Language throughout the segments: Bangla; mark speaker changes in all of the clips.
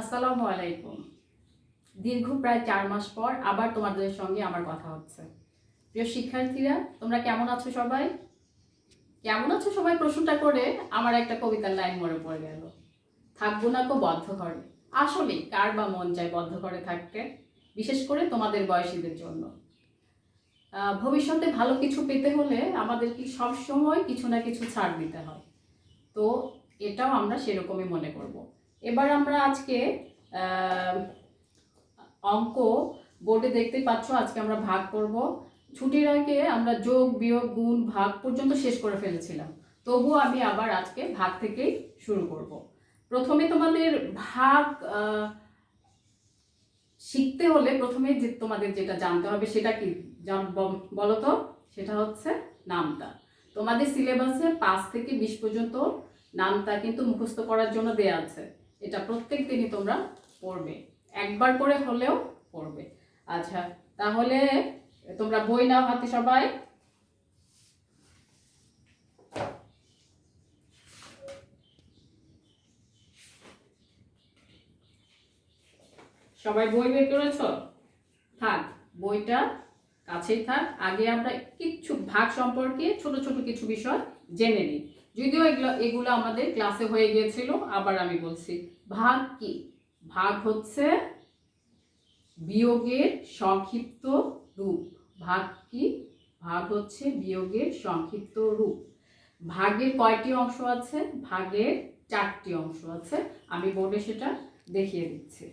Speaker 1: আসসালামু আলাইকুম। দীর্ঘ প্রায় 4 মাস পর আবার তোমাদের সঙ্গে আমার কথা হচ্ছে। প্রিয় শিক্ষার্থীরা, তোমরা কেমন আছো সবাই? কেমন আছো সবাই প্রশ্নটা করে আমার একটা কবিতার লাইন মনে পড়ে গেল। থাকবো না কো বদ্ধ ঘরে। আসলেই কার বা মন চায় বদ্ধ ঘরে থাকতে? বিশেষ করে তোমাদের বয়সীদের জন্য। ভবিষ্যতে ভালো কিছু পেতে হলে আমাদের কি সবসময় কিছু না কিছু ছাড় দিতে হয়। তো এটাও আমরা সেরকমই মনে করব। এবার আমরা আজকে অঙ্ক বোর্ডে দেখতে পাচ্ছ, আজকে আমরা ভাগ করব। ছুটির আগে আমরা যোগ বিয়োগ গুণ ভাগ পর্যন্ত শেষ করে ফেলেছিলাম, তবুও আমি আবার আজকে ভাগ থেকেই শুরু করব। প্রথমে তোমাদের ভাগ শিখতে হলে প্রথমে যে তোমাদের যেটা জানতে হবে সেটা কি বলো তো? সেটা হচ্ছে নামতা। তোমাদের সিলেবাসে 5 থেকে 20 পর্যন্ত নামতা কিন্তু মুখস্থ করার জন্য দেয়া আছে। এটা প্রত্যেক দিনই তোমরা পড়বে, একবার করে হলেও পড়বে। আচ্ছা, তাহলে তোমরা বই নাও হাতে সবাই। সবাই বই বের করেছ? থাক, বইটা কাছেই থাক। আগে আমরা কিছু ভাগ সম্পর্কে ছোট ছোট কিছু বিষয় জেনে নিই। যদিও এগুলো আমাদের ক্লাসে হয়ে গিয়েছিল, আবার আমি বলছি। ভাগ কি? ভাগ হচ্ছে বিয়োগের সংক্ষিপ্ত রূপ। ভাগ কি? ভাগ হচ্ছে বিয়োগের সংক্ষিপ্ত রূপ। ভাগের কয়টি অংশ আছে? ভাগের 4টি অংশ আছে। আমি বোর্ডে সেটা দেখিয়ে দিচ্ছি।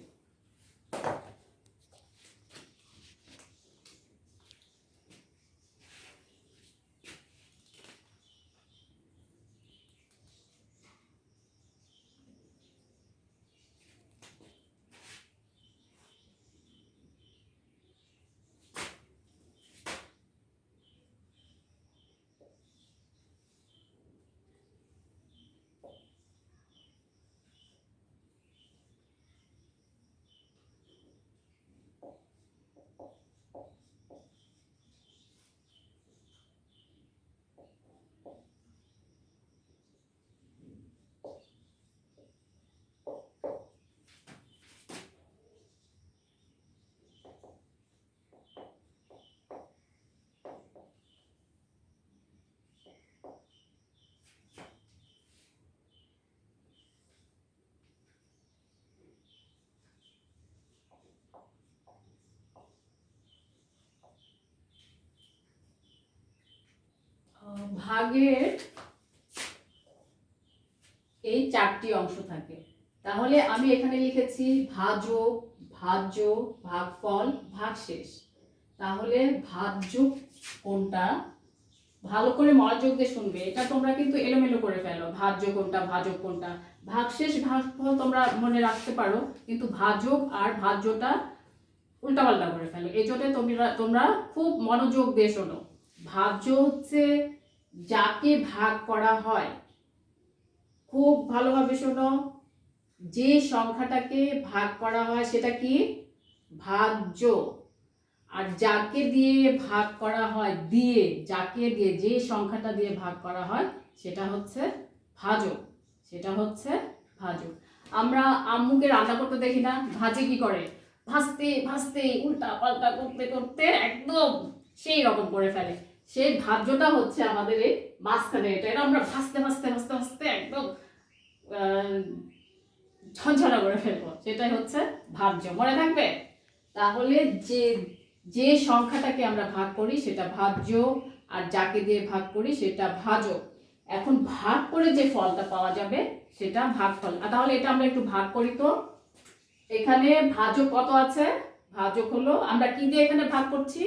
Speaker 1: ভাগের এই 4টি অংশ থাকে। তাহলে আমি এখানে লিখেছি ভাজক, ভাজ্য, ভাগফল, ভাগশেষ। তাহলে ভাজ্য কোনটা? ভালো করে মনোযোগ দিয়ে শুনবে, এটা তোমরা কিন্তু এলোমেলো করে ফেলো। ভাজ্য কোনটা, ভাজক কোনটা। ভাগশেষ, ভাগফল তোমরা মনে রাখতে পারো, কিন্তু ভাজক আর ভাজ্যটা উল্টাপাল্টা করে ফেলো। এই জন্য তোমরা খুব মনোযোগ দিয়ে শোনো। ভাজ্য হচ্ছে যাকে ভাগ করা হয়। খুব ভালোভাবে শোনো, যে সংখ্যাটাকে ভাগ করা হয় সেটা কি? ভাজ্য। আর যাকে দিয়ে ভাগ করা হয়, যাকে দিয়ে যে সংখ্যাটা দিয়ে ভাগ করা হয় সেটা হচ্ছে ভাজক। সেটা হচ্ছে ভাজক। আমরা আম্মুকে রান্না করতে দেখি না? ভাজে কি করে? ভাজতে ভাজতে উল্টা পাল্টা করতে করতে একদম সেই রকম করে ফেলে। সেই ভাজ্যটা হচ্ছে আমাদের এই মাঝখানে। এটা আমরা ভাজতে ভাজতে ভাজতে ভাজতে একদম ঝনঝনা করে ফেলবো, সেটাই হচ্ছে ভাজ্য। মনে থাকবে? তাহলে যে যে সংখ্যাটাকে আমরা ভাগ করি সেটা ভাজ্য, আর যাকে দিয়ে ভাগ করি সেটা ভাজক। এখন ভাগ করে যে ফলটা পাওয়া যাবে সেটা ভাগফল। তাহলে এটা আমরা একটু ভাগ করি তো। এখানে ভাজক কত আছে? ভাজক হলো, আমরা কি দিয়ে এখানে ভাগ করছি?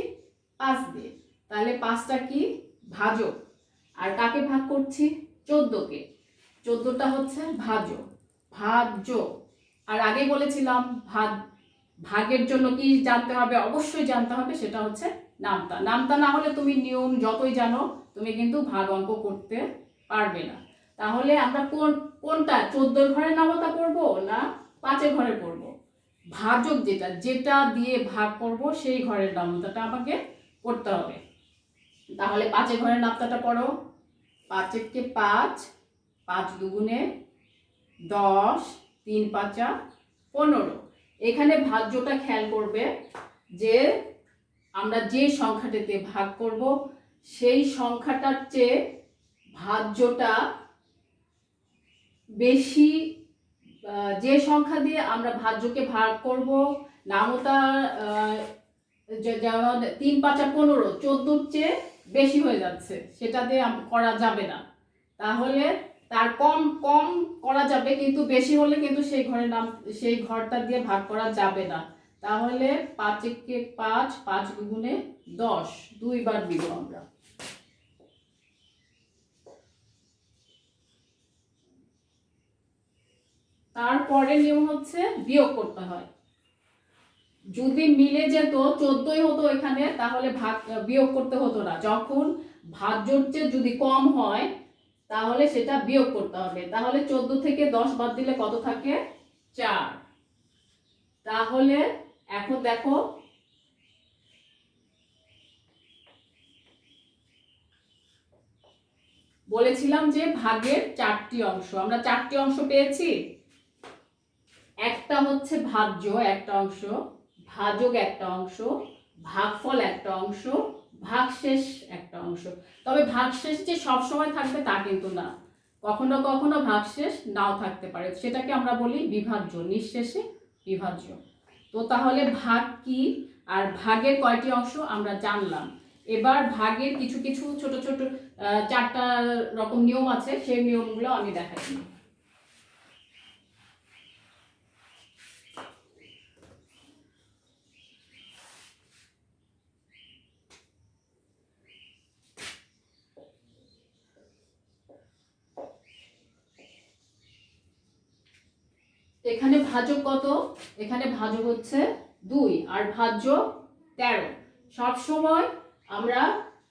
Speaker 1: 5 দিয়ে। তাহলে 5টা কি? ভাজক। আর কাকে ভাগ করছি? 14কে। 14টা হচ্ছে ভাজক, ভাজ্য। আর আগে বলেছিলাম ভাগের জন্য কি জানতে হবে? অবশ্যই জানতে হবে, সেটা হচ্ছে নামতা। নামতা না হলে তুমি নিয়ম যতই জানো, তুমি কিন্তু ভাগ অঙ্ক করতে পারবে না। তাহলে আমরা কোনটা 14 ঘরের নামতা পড়বো না 5 ঘরে পড়বো? ভাজক যেটা যেটা দিয়ে ভাগ করব সেই ঘরের নামতাটা আমাকে পড়তে হবে। তাহলে 5 ঘরের নামতাটা পড়ো। 5 কে 5, 5 দুগুণে 10, 3 পাঁচা 15। এখানে ভাজ্যটা খেয়াল করবে যে আমরা যে সংখ্যাটিতে ভাগ করব সেই সংখ্যাটার চেয়ে ভাজ্যটা বেশি। যে সংখ্যা দিয়ে আমরা ভাজ্যকে ভাগ করব, নামতা যেমন 3 5 15, 14-র চেয়ে বেশি হয়ে যাচ্ছে, সেটা দিয়ে করা যাবে না। তাহলে তার কম কম করা যাবে, কিন্তু বেশি হলে কিন্তু সেই ঘরটা দিয়ে ভাগ করা যাবে না। তাহলে 5 × 5, 5 × 10, 2 বার দিব আমরা। তারপরে নিয়ম হচ্ছে বিয়োগ করতে হয়। যদি মিলে যেত 14ই হতো এখানে, তাহলে বিয়োগ করতে হতো না। যখন ভাজ্যর চেয়ে যদি কম হয় তাহলে সেটা বিয়োগ করতে হবে। তাহলে 14 থেকে 10 বাদ দিলে কত থাকে? 4। তাহলে এখন দেখো, বলেছিলাম যে ভাগের 4টি অংশ, আমরা 4টি অংশ পেয়েছি। একটা হচ্ছে ভাজ্য একটা অংশ, ভাজক একটা অংশ, ভাগফল একটা অংশ, ভাগশেষ একটা অংশ। তবে ভাগশেষ যে সবসময় থাকবে তা কিন্তু না, কখনো কখনো ভাগশেষ নাও থাকতে পারে, সেটাকে আমরা বলি বিভাজ্য, নিঃশেষে বিভাজ্য। তো তাহলে ভাগ কি আর ভাগের কয়টি অংশ আমরা জানলাম। এবার ভাগের কিছু কিছু ছোট ছোট 4টা রকম নিয়ম আছে, সেই নিয়মগুলো আমি দেখাচ্ছি। এখানে ভাজক কত? এখানে ভাজক হচ্ছে 2 আর ভাজ্য 13। সব সময় আমরা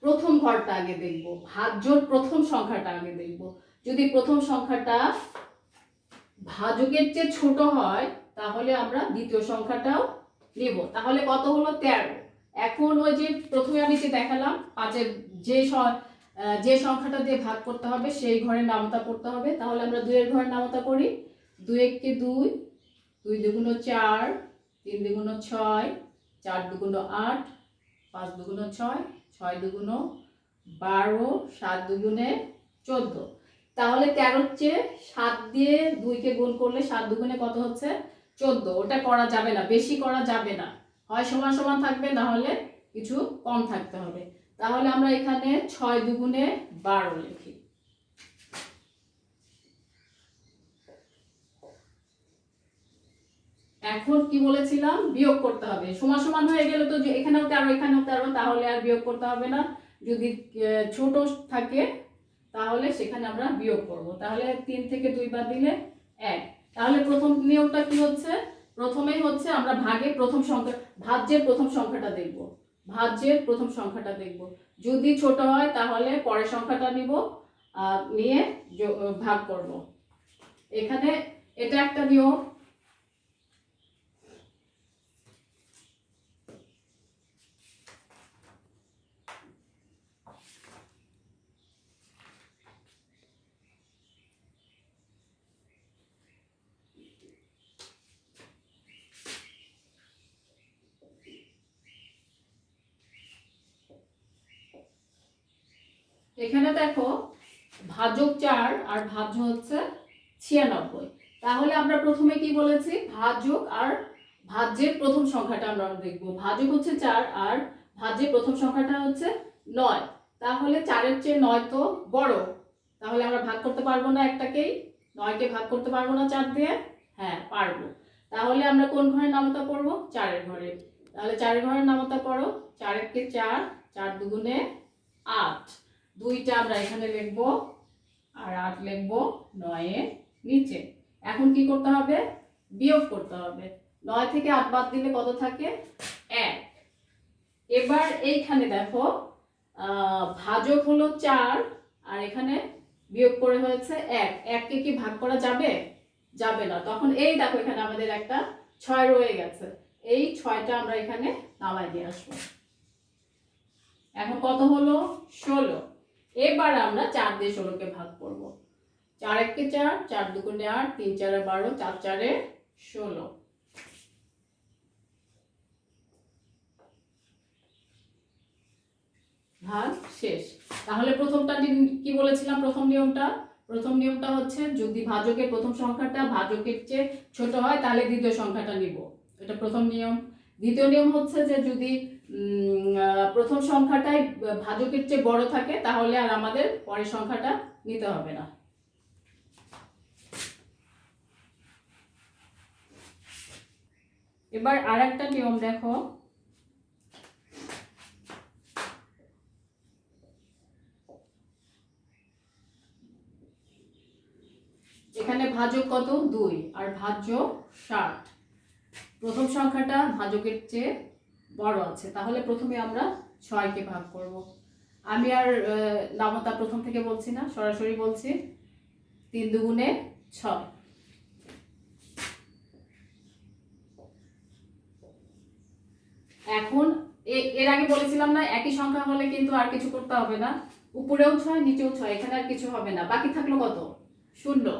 Speaker 1: প্রথম ঘরটা আগে দেখব, ভাজ্যর প্রথম সংখ্যাটা আগে দেখব। যদি প্রথম সংখ্যাটা ভাজকের চেয়ে ছোট হয় তাহলে আমরা দ্বিতীয় সংখ্যাটাও নেব। তাহলে কত হলো? 13। এখন ওই যে প্রথমে আমি যে দেখালাম 5-এর যে সংখ্যাটা দিয়ে ভাগ করতে হবে সেই ঘরের নামতা করতে হবে। তাহলে আমরা 2 এর ঘরের নামতা করি। 2 × 1 = 2, 2 × 2 = 4, 3 × 2 = 6, 4 × 2 = 8, 5 × 2 = 6, 6 × 2 = 12, 7 × 2 = 14। তাহলে 13-র চেয়ে 7 দিয়ে 2-কে গুণ করলে 7 × 2 = কত হচ্ছে? 14। ওটা করা যাবে না, বেশি করা যাবে না, হয় সমান সমান থাকবে, না হলে কিছু কম থাকতে হবে। তাহলে আমরা এখানে 6 × 2 = 12 লিখি। এখন কি বলেছিলাম? বিয়োগ করতে হবে। সমান সমান হয়ে গেলে তো যে এখানেও 13 এখানেও 13, তাহলে আর বিয়োগ করতে হবে না। যদি ছোট থাকে তাহলে সেখানে আমরা বিয়োগ করব। তাহলে 3 থেকে 2 বাদ দিলে 1। তাহলে প্রথম নিয়মটা কি হচ্ছে? প্রথমেই হচ্ছে আমরা ভাজ্যের প্রথম সংখ্যাটা দেখব। ভাজ্যের প্রথম সংখ্যাটা দেখব। যদি ছোট হয় তাহলে পরের সংখ্যাটা নিব, নিয়ে ভাগ করব। এখানে এটা একটা নিয়ম। এখানে দেখো ভাজক 4 আর ভাজ্য হচ্ছে 96। তাহলে আমরা প্রথমে কি বলেছি? ভাজক আর ভাজ্যের প্রথম সংখ্যাটা আমরা দেখব। ভাজক হচ্ছে 4 আর ভাজ্যের প্রথম সংখ্যাটা হচ্ছে 9। তাহলে 4-এর চেয়ে 9 তো বড়, তাহলে আমরা ভাগ করতে পারবো না একটাকেই? 9-কে ভাগ করতে পারবো না 4 দিয়ে? হ্যাঁ পারবো। তাহলে আমরা কোন ঘরের নামতা করব? 4-এর ঘরে। তাহলে 4-এর ঘরের নামতা করো। 4 × 1 = 4, 4 × 2 = 8। 2টা আমরা এখানে লিখব আর 8 লিখব 9-এর নিচে। এখন কি করতে হবে? বিয়োগ করতে হবে। 9 থেকে 8 বাদ দিলে কত থাকে? 1। এবার এইখানে দেখো ভাজক হলো 4 আর এখানে বিয়োগ করে হয়েছে 1। 1-কে কি ভাগ করা যাবে? যাবে না। তখন এই দেখো এখানে আমাদের একটা 6 রয়ে গেছে, এই 6টা আমরা এখানে নামায় দিয়ে আসবো। এখন কত হলো? 16। এবার আমরা 4 দিয়ে 16-কে ভাগ করব। 4 × 1 = 4, 4 × 2 = 8, 3 × 4 = 12, 4 × 4 = 16। শেষ। তাহলে প্রথমটা কি বলেছিলাম? প্রথম নিয়মটা হচ্ছে যদি ভাজকের প্রথম সংখ্যাটা ভাজকের চেয়ে ছোট হয় তাহলে দ্বিতীয় সংখ্যাটা নিব, এটা প্রথম নিয়ম। দ্বিতীয় নিয়ম হচ্ছে যে যদি প্রথম সংখ্যাটাই ভাজকের চেয়ে বড় থাকে তাহলে আর আমাদের পরের সংখ্যাটা নিতে হবে না। এবার আর একটা নিয়ম দেখো, এখানে ভাজক কত? 2 আর ভাজ্য 60। প্রথম সংখ্যাটা ভাজকের চেয়ে বড় আছে, তাহলে প্রথমে আমরা 6কে ভাগ করব। আমি আর নামতা প্রথম থেকে বলছি না, সরাসরি বলছি 3 দুগুণে 6। এখন এর আগে বলেছিলাম না একই সংখ্যা হলে কিন্তু আর কিছু করতে হবে না, উপরেও 6 নিচেও 6, এখানে আর কিছু হবে না। বাকি থাকলো কত? 0।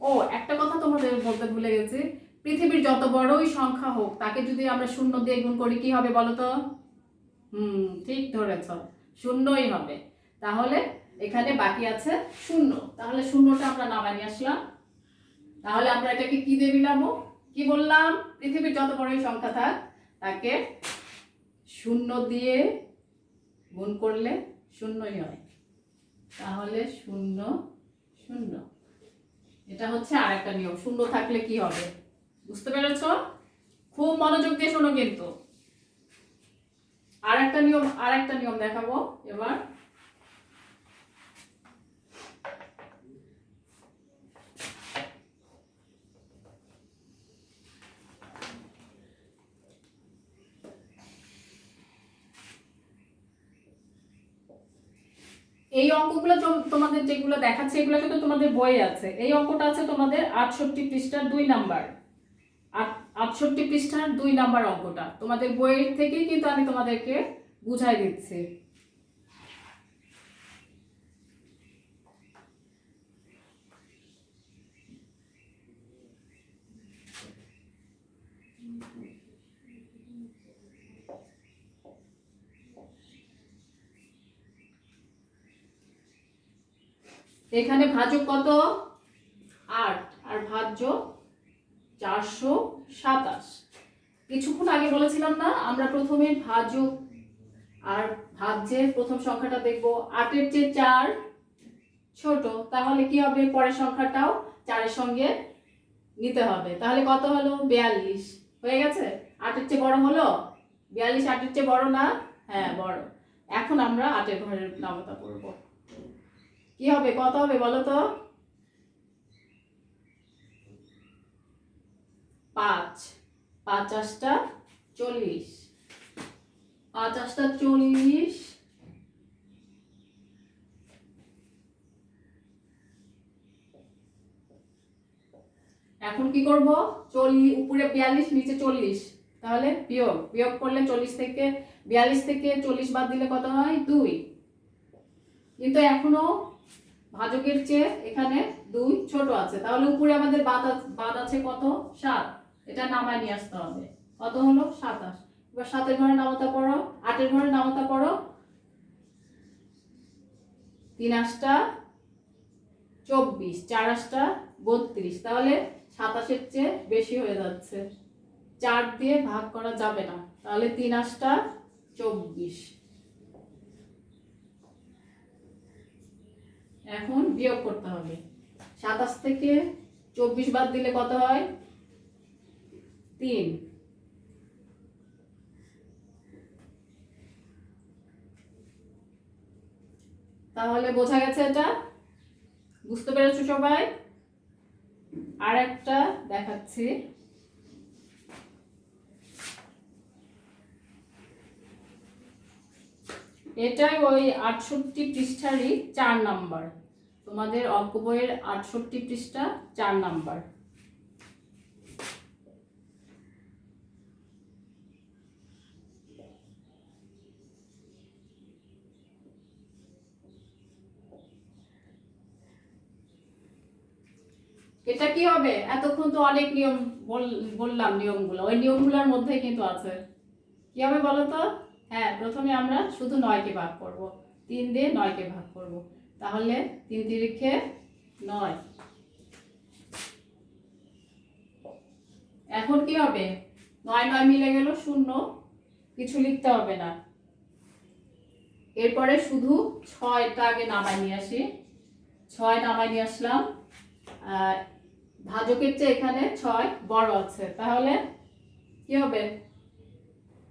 Speaker 1: ও একটা কথা তোমাদের বলতে ভুলে গেছি, পৃথিবীর যত বড়ই সংখ্যা হোক তাকে যদি আমরা 0 দিয়ে গুণ করি কি হবে বলো তো? ঠিক ধরেছ, 0ই হবে। তাহলে এখানে বাকি আছে 0, তাহলে 0টা আমরা নামাই নিয়ে আসলাম। তাহলে আমরা এটাকে কি দিয়ে মিলাবো? কি বললাম? পৃথিবীর যত বড়ই সংখ্যা থাক তাকে 0 দিয়ে গুণ করলে 0ই হয়, তাহলে 0 0। এটা হচ্ছে আর একটা নিয়ম, 0 থাকলে কি হবে বুঝতে পেরেছ? খুব মনোযোগ দিয়ে শোনো কিন্তু। আর একটা নিয়ম দেখাবো এবার। এই অঙ্কগুলো তোমাদের যেগুলো দেখাচ্ছে এগুলো কিন্তু তোমাদের বইয়ে আছে। এই অঙ্কটা আছে তোমাদের 68 পৃষ্ঠার 2 নাম্বার, 68 পৃষ্ঠার 2 নাম্বার অঙ্কটা তোমাদের বইয়ের থেকেই কিন্তু আমি তোমাদেরকে বুঝাই দিচ্ছি। এখানে ভাজক কত? 8 আর ভাজ্য 427। কিছুক্ষণ আগে বলেছিলাম না আমরা প্রথমে ভাজক আর ভাজ্যের প্রথম সংখ্যাটা দেখব, 8 এর চেয়ে 4 ছোট, তাহলে কি হবে? পরের সংখ্যাটাও 4 এর সঙ্গে নিতে হবে। তাহলে কত হলো? 42 হয়ে গেছে। 8 এর চেয়ে বড় হলো 42, 8 এর চেয়ে বড় না? হ্যাঁ বড়। এখন আমরা 8 এর ঘরের নামতা পড়ব। কি হবে? কত হবে বলো তো? 5 5 8টা 40, 5 8টা 40। এখন কি করব? 40 উপরে 42 নিচে 40, তাহলে বিয়োগ করলে 42 থেকে 40 বাদ দিলে কত হয়? 2। কিন্তু এখনো ভাজকের চেয়ে এখানে 2 ছোট আছে, তাহলে উপরে আমাদের বাদ আছে কত? 7। এটা নামায় নিয়ে আসতে হবে। কত হলো? 27। এবার 7 এর ঘরে নামতা পড়ো, 8 এর ঘরে নামতা পড়ো। 3 8টা 24, 4 8টা 32, তাহলে 27 এর চেয়ে বেশি হয়ে যাচ্ছে, 4 দিয়ে ভাগ করা যাবে না, তাহলে 3 8টা 24। এখন বিয়োগ করতে হবে, 27 থেকে 24 বাদ দিলে কত হয়? 3। তাহলে বোঝা গেছে? এটা বুঝতে পেরেছো সবাই? আর একটা দেখাচ্ছি, এটাই ওই 68 পৃষ্ঠারই 4 নাম্বার, তোমাদের অঙ্ক বইয়ের 68 পৃষ্ঠা 4 নাম্বার। এটা কি হবে? এতক্ষণ তো অনেক নিয়ম বললাম, নিয়মগুলো ওই নিয়মগুলোর মধ্যেই কিন্তু আছে। কি হবে বলো তো? হ্যাঁ, প্রথমে আমরা শুধু 9কে ভাগ করব। 3 দিয়ে 9কে ভাগ করব, তাহলে 3 তিরিখে 9। এখন কি হবে, 9 9 মিলে গেল 0, কিছু লিখতে হবে না। এরপরে শুধু 6টা আগে নামাই নিয়ে আসি, 6 নামাই নিয়ে আসলাম। ভাজকের চেয়ে এখানে 6 বড় আছে, তাহলে কি হবে,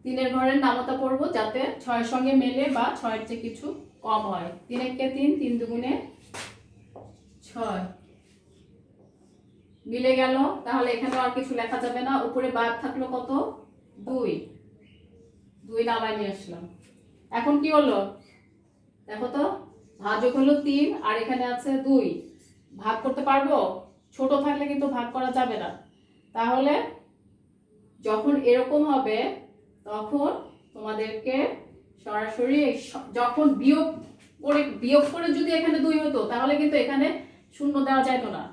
Speaker 1: 3-এর ঘরের নামতা পড়বো যাতে 6-এর সঙ্গে মেলে বা 6-এর চেয়ে কিছু কম হয়। 3 একে 3, 3 দুগুণে 6 মিলে গেল। তাহলে এখানে আর কিছু লেখা যাবে না, উপরে বাদ থাকলো কত, 2, 2 নামাই নিয়ে আসলাম। এখন কি হলো দেখো তো, ভাজক হলো 3 আর এখানে আছে 2, ভাগ করতে পারবো? ছোট থাকলে কিন্তু ভাগ করা যাবে না। তাহলে যখন এরকম হবে তখন তোমাদেরকে সরাসরি যখন বিয়োগ করে যদি এখানে 2 হতো তাহলে কিন্তু এখানে 0 দেওয়া যেত না।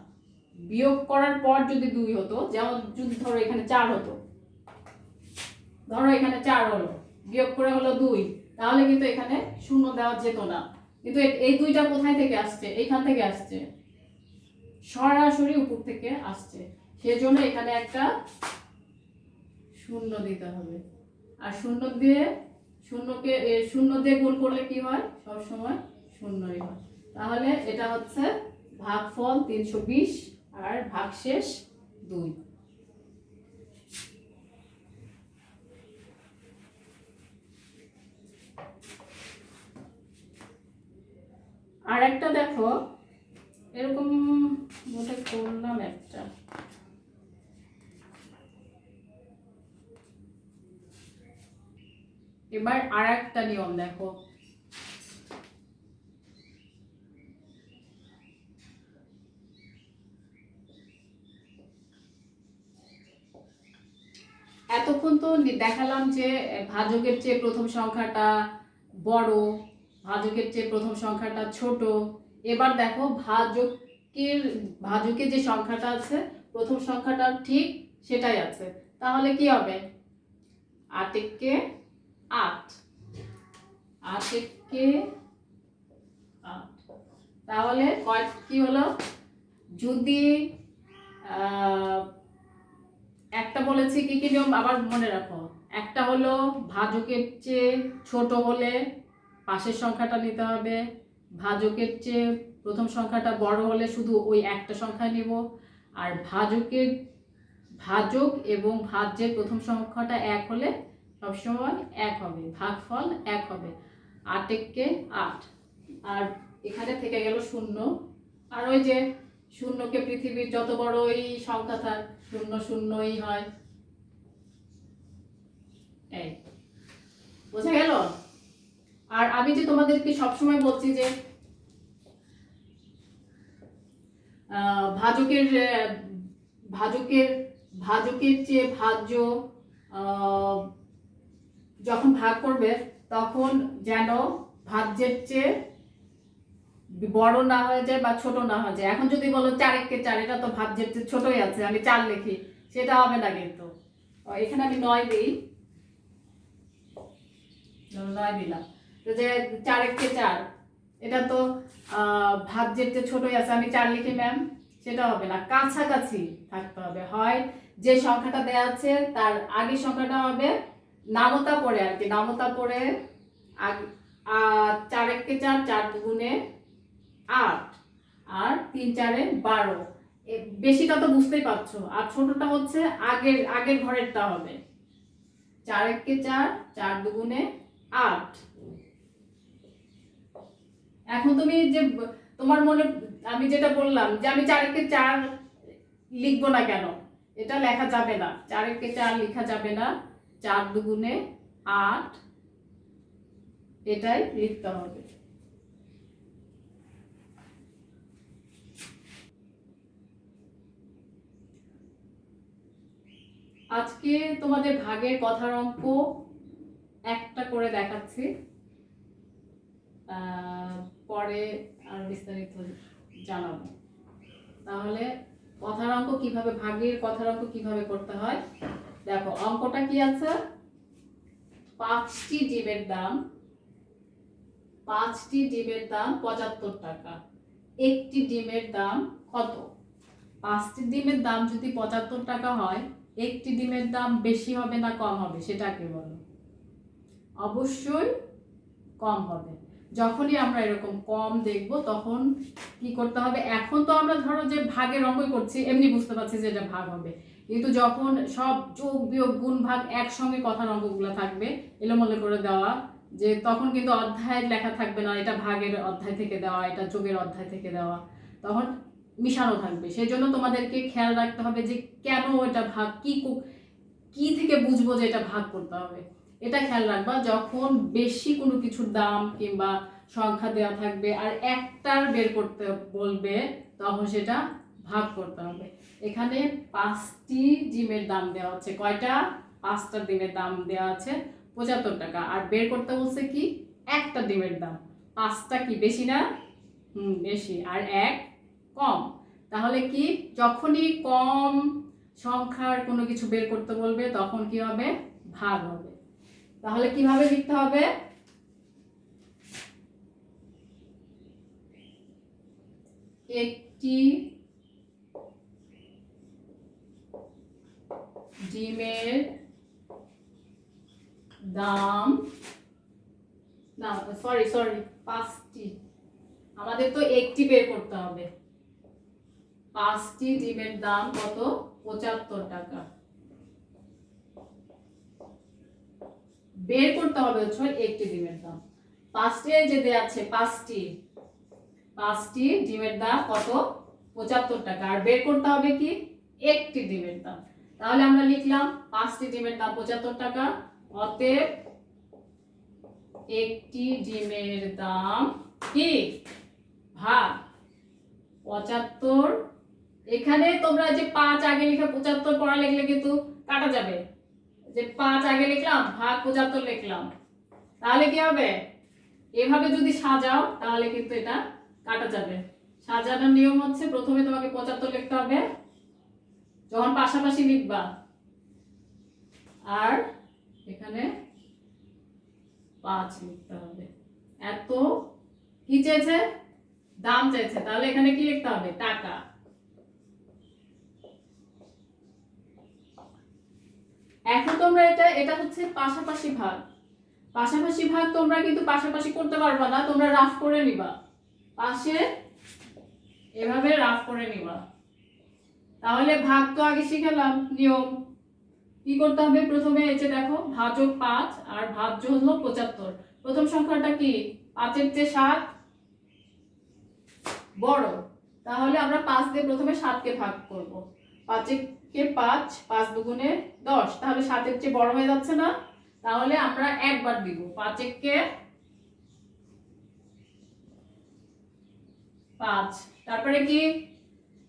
Speaker 1: বিয়োগ করার পর যদি 2 হতো, যেমন যদি ধরো এখানে 4 হতো, ধরো এখানে 4 হলো, বিয়োগ করে হলো 2, তাহলে কিন্তু এখানে 0 দেওয়া যেত না। কিন্তু এই 2টা কোথায় থেকে আসছে, এইখান থেকে আসছে, সরাসরি উপর থেকে আসছে, সেজন্য এখানে একটা 0 দিতে হবে। আর 0 দিয়ে গুণ করলে কি হয়, সব সময় 0ই হয়। তাহলে এটা হচ্ছে ভাগফল 320 আর ভাগশেষ 2। আর একটা দেখো, এরকম বোধহয় করলাম একটা, এবার আর একটা নিয়ম দেখো, এতক্ষণ তো দেখালাম যে ভাজকের চেয়ে প্রথম সংখ্যাটা বড়, ভাজকের চেয়ে প্রথম সংখ্যাটা ছোট। এবার দেখো ভাজকের যে সংখ্যাটা আছে প্রথম সংখ্যাটা ঠিক সেটাই আছে, তাহলে কি হবে, 8 একে 8, 8 একে 8, তাহলে কি হলো, যদি একটা বলেছি কি কি নিয়ম আবার মনে রাখো, একটা হলো ভাজকের চেয়ে ছোট হলে পাশের সংখ্যাটা নিতে হবে, ভাজকের চেয়ে প্রথম সংখ্যাটা বড় হলে শুধু ওই একটা সংখ্যা নিব, আর ভাজক এবং ভাজ্যের প্রথম সংখ্যাটা 1 হলে সবসময় 1 হবে, ভাগফল 1 হবে। 8 একে 8, আর এখানে থেকে গেল 0, আর ওই যে 0কে পৃথিবীর যত বড়ই সংখ্যা থাক 0 0ই হয়। এই বোঝা গেল? আর আমি যে তোমাদেরকে সবসময় বলছি যে ভাজকের চেয়ে ভাজ্য যখন ভাগ করবে তখন যেন ভাজ্যের চেয়ে বড় না হয়ে যায় বা ছোট না হয়ে যায়। এখন যদি বলো 4 একে 4, এটা তো ভাজ্যের চেয়ে ছোটই আছে, আমি 4 লিখি, সেটা হবে না। কিন্তু এখানে আমি 9 দিই, 9 দিলাম, তো যে 4 একে 4, এটা তো ভাজ্যের চেয়ে ছোটই আছে, আমি 4 লিখি ম্যাম, সেটা হবে না, কাছাকাছি থাকতে হবে। হয় যে সংখ্যাটা দেয়া আছে তার আগের সংখ্যাটা হবে নামতা পড়ে আর কি, নামতা পড়ে 4 একে 4, 4 দুগুণে 8, আর 3 4 12, বেশিটা তো বুঝতেই পারছো, আর ছোটটা হচ্ছে আগের ঘরেরটা হবে, 4 একে 4, 4 দুগুণে 8। এখন তুমি যে তোমার মনে, আমি যেটা বললাম যে আমি 4 একে 4 লিখবো না কেন, এটা লেখা যাবে না, 4 একে 4 লেখা যাবে না, 4 দুগুণে 8 এটাই লিখতে হবে। আজকে তোমাদের ভাগের কথার অঙ্ক একটা করে দেখাচ্ছি, পরে আর বিস্তারিত জানাবো। তাহলে কথার অঙ্ক কিভাবে, ভাগের কথার অঙ্ক কিভাবে করতে হয় দেখো, অঙ্কটা কি আছে, 5টি ডিমের দাম 5টি ডিমের দাম 75 টাকা। একটি ডিমের দাম কত? 5টি ডিমের দাম যদি 75 টাকা হয়, একটি ডিমের দাম বেশি হবে না কম হবে সেটাকে বলো। অবশ্যই কম হবে। যখনই আমরা এরকম কম দেখব তখন কি করতে হবে, এখন তো আমরা ধরো যে ভাগের অঙ্কই করছি, এমনি বুঝতে পারছি যে এটা ভাগ হবে, কিন্তু যখন সব যোগ বিয়োগ গুণ ভাগ একসঙ্গে কথার অঙ্কগুলো থাকবে এলোমেলো করে দেওয়া, যে তখন কিন্তু অধ্যায়ের লেখা থাকবে না, এটা ভাগের অধ্যায় থেকে দেওয়া, এটা যোগের অধ্যায় থেকে দেওয়া, তখন মিশানো থাকবে। সেই জন্য তোমাদেরকে খেয়াল রাখতে হবে যে কেন এটা ভাগ, কি থেকে বুঝবো যে এটা ভাগ করতে হবে, এটা খেয়াল রাখবা। যখন বেশি কোনো কিছুর দাম কিংবা সংখ্যা দেওয়া থাকবে আর একটার বের করতে বলবে, তখন সেটা ভাগ করতে হবে। এখানে 5টি ডিমের দাম দেওয়া আছে, কয়টা? 5টা ডিমের দাম দেওয়া আছে 75 টাকা, আর বের করতে বলছে কি একটা ডিমের দাম। 5টা কি বেশি না? বেশি, আর 1 কম। তাহলে কি যখনই কম সংখ্যার কোনো কিছু বের করতে বলবে তখন কি হবে? ভাগ হবে। তাহলে কিভাবে লিখতে হবে? একটি ডিমের দাম, না সরি 5টি, আমাদের তো একটি বের করতে হবে। 5টি ডিমের দাম কত? 75 টাকা। বের করতে হবে হচ্ছে একটি ডিমের দাম। 5টি যে দেয়া আছে 5টি ডিমের দাম কত? 75 টাকা, আর বের করতে হবে কি একটি ডিমের দাম। তাহলে আমরা লিখলাম 5টি ডিমের দাম 75 টাকা, অতএব একটি ডিমের দাম কি ভাগ 75। এখানে তোমরা যে 5 আগে লিখে 75 পরে লিখলে কিন্তু কাটা যাবে, যে 5 আগে লিখলাম ভাগ 75 লিখলাম, তাহলে কি হবে? এভাবে যদি সাজাও তাহলে কিন্তু এটা কাটা যাবে। সাজানোর নিয়ম হচ্ছে প্রথমে তোমাকে 75 লিখতে হবে যখন পাশাপাশি লিখবা, আর এখানে 5 লিখতে হবে। এত কি চেয়েছে? দাম চেয়েছে, তাহলে এখানে কি লিখতে হবে? টাকা। এখন তোমরা এটা হচ্ছে পাশাপাশি ভাগ। পাশাপাশি ভাগ তোমরা কিন্তু পাশাপাশি করতে পারবা না, তোমরা রাফ করে নিবা, পাশে এভাবে রাফ করে নিবা। তাহলে ভাগ তো আগে শিখালাম নিয়ম, কি করতে হবে? প্রথমে এই যে দেখো ভাজক 5 আর ভাজ্য হলো 75। প্রথম সংখ্যাটা কি? 5-এর চেয়ে 7 বড়, তাহলে আমরা 5 দিয়ে প্রথমে 7কে ভাগ করব। 5-কে 5, 5 দুগুণে 10, তাহলে 7-এর চেয়ে বড় হয়ে যাচ্ছে না? তাহলে আমরা একবার দিব, 5-কে 5। তারপরে কি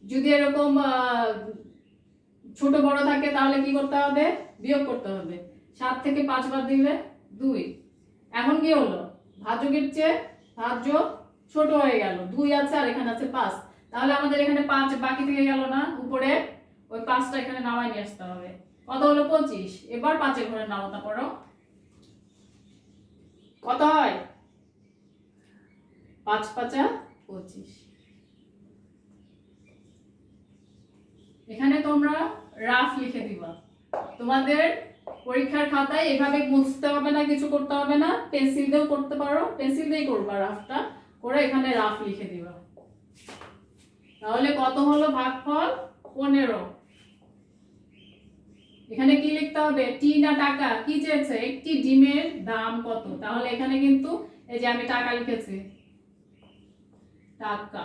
Speaker 1: যদি এরকম ছোট বড় থাকে তাহলে কি করতে হবে? বিয়োগ করতে হবে। 7 থেকে 5 বাদ দিলে 2। এখন কি হলো? ভাজকের চেয়ে ভাজ্য ছোট হয়ে গেল, 2 আছে আর এখানে আছে 5, তাহলে আমাদের এখানে 5 বাকি থেকে গেল না, উপরে ওই 5টা এখানে নামায় নিয়ে আসতে হবে। কত হলো? 25। এবার 5-এর ঘরে নামাতে পারো, কত হয়? 5-5 25। এখানে তোমরা রাফ লিখে দিবা। তোমাদের পরীক্ষার খাতায় এভাবে মুছতে হবে না, কিছু করতে হবে না, পেন্সিল দিয়েও করতে পারো, পেন্সিল দিয়েই করবা, রাফটা করে এখানে রাফ লিখে দিবা। তাহলে কত হলো ভাগফল? 15। এখানে কি লিখতে হবে? টি না টাকা? কি চেয়েছে? একটি ডিমের দাম কত, তাহলে এখানে কিন্তু এই যে আমি টাকা লিখেছি, টাকা।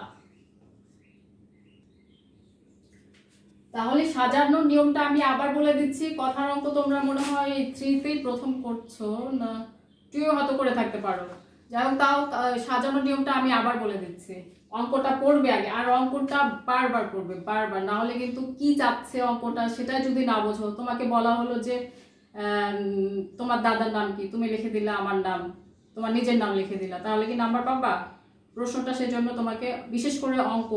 Speaker 1: তাহলে সাজানোর নিয়মটা আমি আবার বলে দিচ্ছি। কথার অঙ্ক তোমরা মনে হয় 3তেই প্রথম করছো না, 2 হয়তো করে থাকতে পারো, যাই হোক তাও সাজানোর নিয়মটা আমি আবার বলে দিচ্ছি। অঙ্কটা পড়বে আগে, আর অঙ্কটা বারবার পড়বে, বারবার, না হলে কিন্তু কি চাচ্ছে অঙ্কটা সেটা যদি না বোঝো, তোমাকে বলা হলো যে তোমার দাদার নাম কি, তুমি লিখে দিলা আমার নাম, তোমার নিজের নাম লিখে দিলা, তাহলে কি নাম্বার পাবা? প্রশ্নটা সেজন্য তোমাকে বিশেষ করে অঙ্ক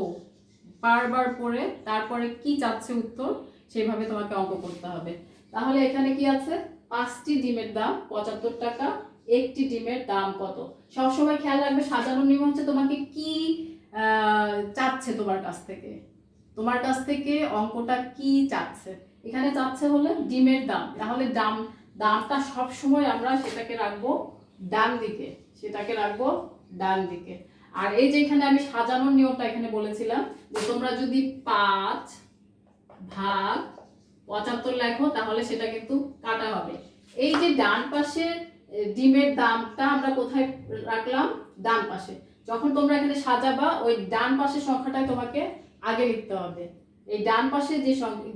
Speaker 1: বারবার পড়ে তারপরে কি চাচ্ছে উত্তর সেইভাবে তোমাকে অঙ্ক করতে হবে। তাহলে এখানে কি আছে? 5টি ডিমের দাম 75 টাকা, একটি ডিমের দাম কত। সবসময় খেয়াল রাখবে, সাজানোর নিয়ম হচ্ছে তোমাকে কি চাচ্ছে তোমার কাছ থেকে, তোমার কাছ থেকে অঙ্কটা কি চাচ্ছে। এখানে চাচ্ছে হলে ডিমের দাম, তাহলে দামটা সব সময় আমরা সেটাকে রাখবো ডান দিকে, সেটাকে রাখবো ডান দিকে। আর এই যে এখানে আমি সাজানোর নিয়মটা এখানে বলেছিলাম যে তোমরা যদি 5 ভাগ 75 লেখো তাহলে সেটা কিন্তু কাটা হবে। এই যে ডান পাশে ডিমের দামটা আমরা কোথায় রাখলাম, ডান পাশে। যখন তোমরা এখানে সাজাবা ওই ডান পাশের সংখ্যাটাই তোমাকে আগে লিখতে হবে। এই ডান পাশে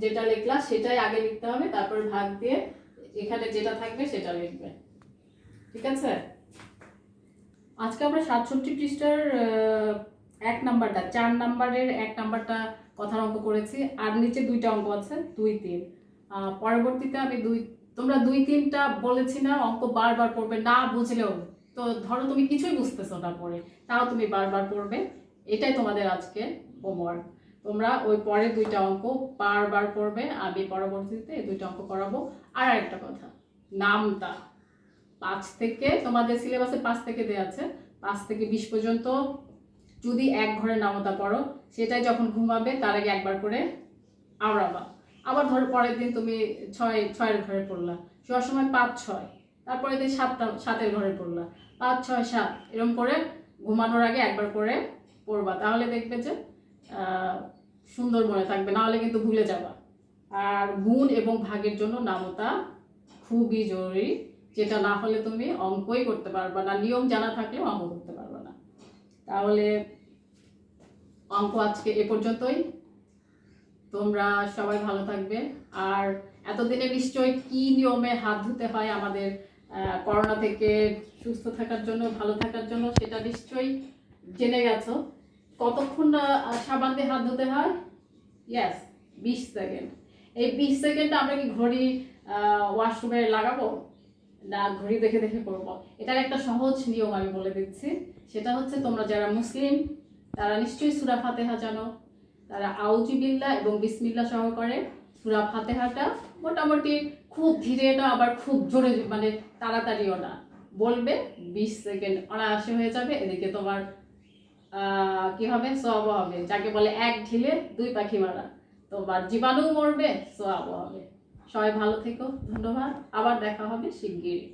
Speaker 1: যেটা লিখলা সেটাই আগে লিখতে হবে, তারপর ভাগ দিয়ে এখানে যেটা থাকবে সেটা লিখবে। ঠিক আছে? আজকে আমরা 67 পৃষ্ঠার 1 নাম্বারটা, 4 নাম্বারের 1 নাম্বারটা কথার অঙ্ক করেছি। আর নিচে 2টা অঙ্ক আছে, 2, 3। পরবর্তীতে আমি তোমরা 2, 3টা বলেছি না অঙ্ক বারবার পড়বে, না বুঝলেও। তো ধরো তুমি কিছুই বুঝতেছো না পড়ে, তাও তুমি বারবার পড়বে, এটাই তোমাদের আজকে হোমওয়ার্ক। তোমরা ওই পরের 2টা অঙ্ক বারবার পড়বে, আমি পরবর্তীতে এই 2টা অঙ্ক করাবো। আর একটা কথা, নামতা 5 থেকে, তোমাদের সিলেবাসে 5 থেকে দেওয়া আছে, 5 থেকে 20 পর্যন্ত যদি এক ঘরে নামতা পড়ো, সেটাই যখন ঘুমাবে তার আগে একবার করে আওড়াবা। আবার ধরো পরের দিন তুমি 6 ঘরে পড়লা, শোয়ার সময় 5, 6, তারপরে দিন 7এর ঘরে পড়লা, 5, 6, 7, এরকম করে ঘুমানোর আগে একবার করে পড়বা। তাহলে দেখবে যে সুন্দর মনে থাকবে, নাহলে কিন্তু ভুলে যাবা। আর গুণ এবং ভাগের জন্য নামতা খুবই জরুরি, যেটা না হলে তুমি অঙ্কই করতে পারবে না, নিয়ম জানা থাকলেও অঙ্ক করতে পারবে না। তাহলে অঙ্ক আজকে এ পর্যন্তই। তোমরা সবাই ভালো থাকবে। আর এতদিনে নিশ্চয়ই কি নিয়মে হাত ধুতে হয় আমাদের করোনা থেকে সুস্থ থাকার জন্য, ভালো থাকার জন্য, সেটা নিশ্চয়ই জেনে গেছো। কতক্ষণ সাবান দিয়ে হাত ধুতে হয়? Yes, 20 second. এই 20 সেকেন্ড আমরা কি ঘড়ি ওয়াশরুমে লাগাবো? না, ঘড়ি দেখে দেখে করবো। এটার একটা সহজ নিয়ম আমি বলে দিচ্ছি, সেটা হচ্ছে তোমরা যারা মুসলিম তারা নিশ্চয়ই সূরা ফাতিহা জানো। তারা আউযু বিল্লাহ এবং বিসমিল্লাহ সহকারে সূরা ফাতিহাটা মোটামুটি খুব ধীরে না, আবার খুব জোরে, মানে তাড়াতাড়িও না, বলবে। 20 সেকেন্ড অনায়াসে হয়ে যাবে। এদিকে তোমার কি হবে, সওয়াব হবে, যাকে বলে 1 ঢিলে 2 পাখি মারা। তোমার জীবাণু মরবে, সওয়াব হবে। সবাই ভালো থেকো, ধন্যবাদ। আবার দেখা হবে শিগগিরই।